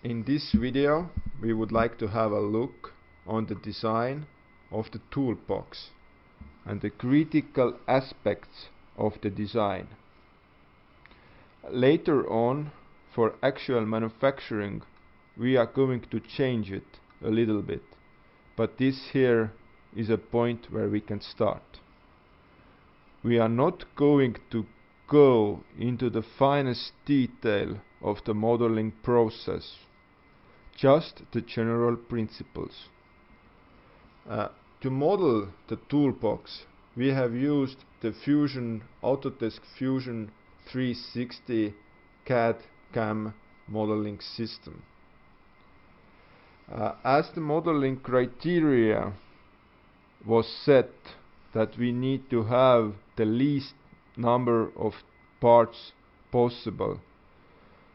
In this video we would like to have a look on the design of the toolbox and the critical aspects of the design. Later on, for actual manufacturing, we are going to change it a little bit, but this here is a point where we can start. We are not going to go into the finest detail of the modeling process, just the general principles. To model the toolbox, we have used the Autodesk Fusion 360 CAD/CAM modeling system. As the modeling criteria was set that we need to have the least number of parts possible,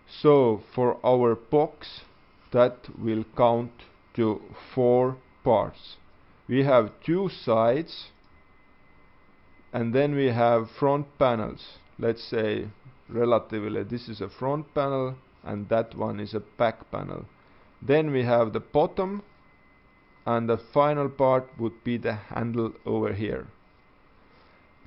so for our box that will count to 4 parts. We have 2 sides and then we have front panels. Let's say relatively this is a front panel and that one is a back panel. Then we have the bottom, and the final part would be the handle over here.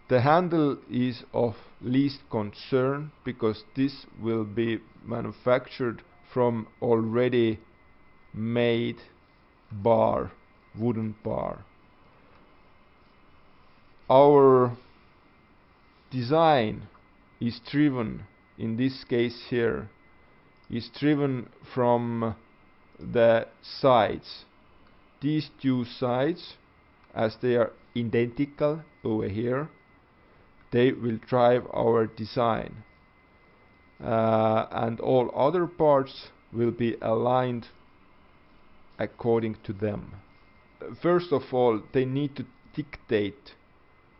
The handle is of least concern because this will be manufactured from already made bar, wooden bar. Our design is driven, in this case here, is driven from the sides. These 2 sides, as they are identical over here, they will drive our design, and all other parts will be aligned according to them. First of all, they need to dictate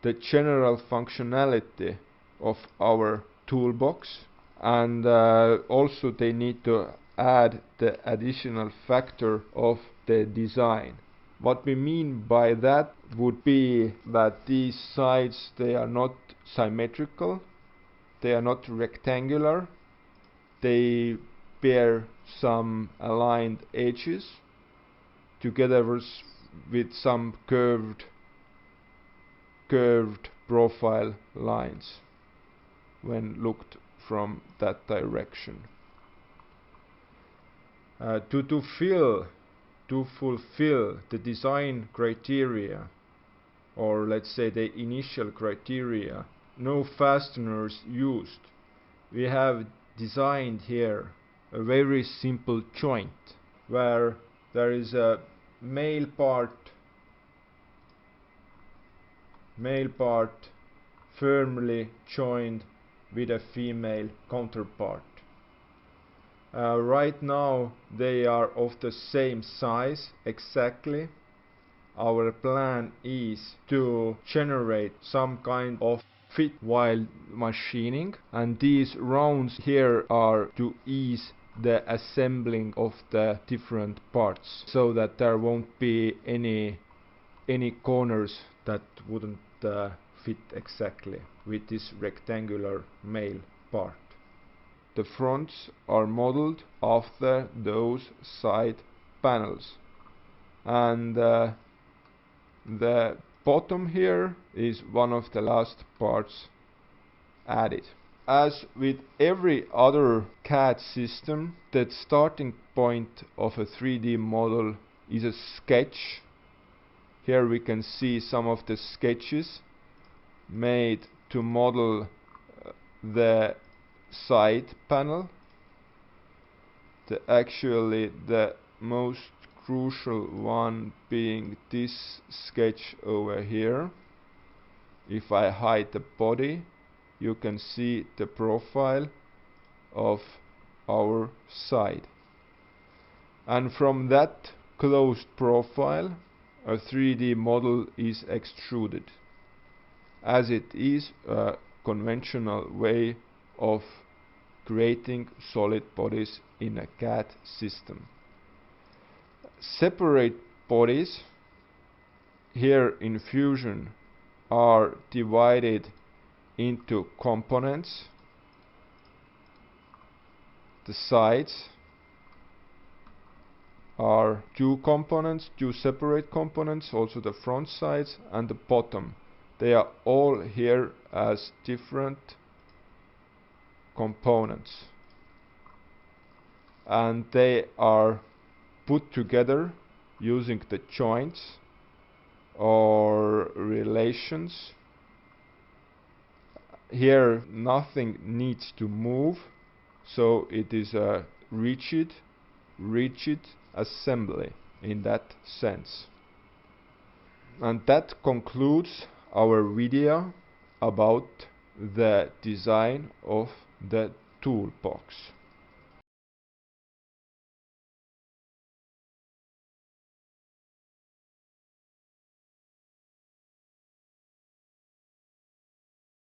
the general functionality of our toolbox, and also they need to add the additional factor of the design. What we mean by that would be that these sides, they are not symmetrical, they are not rectangular, they bear some aligned edges together with some curved profile lines when looked from that direction. To fulfill the design criteria, or let's say the initial criteria, no fasteners used. We have designed here a very simple joint where there is a male part firmly joined with a female counterpart. Right now they are of the same size exactly. Our plan is to generate some kind of fit while machining, and these rounds here are to ease the assembling of the different parts, so that there won't be any corners that wouldn't fit exactly with this rectangular male part. The fronts are modeled after those side panels, and the bottom here is one of the last parts added. As with every other CAD system, the starting point of a 3D model is a sketch. Here we can see some of the sketches made to model the side panel. Actually the most crucial one being this sketch over here. If I hide the body, you can see the profile of our side, and from that closed profile a 3D model is extruded, as it is a conventional way of creating solid bodies in a CAD system. Separate bodies here in Fusion are divided into components, the sides, are two components, two separate components, also the front sides and the bottom. They are all here as different components, and they are put together using the joints or relations. Here nothing needs to move, so it is a rigid assembly in that sense. And that concludes our video about the design of the toolbox.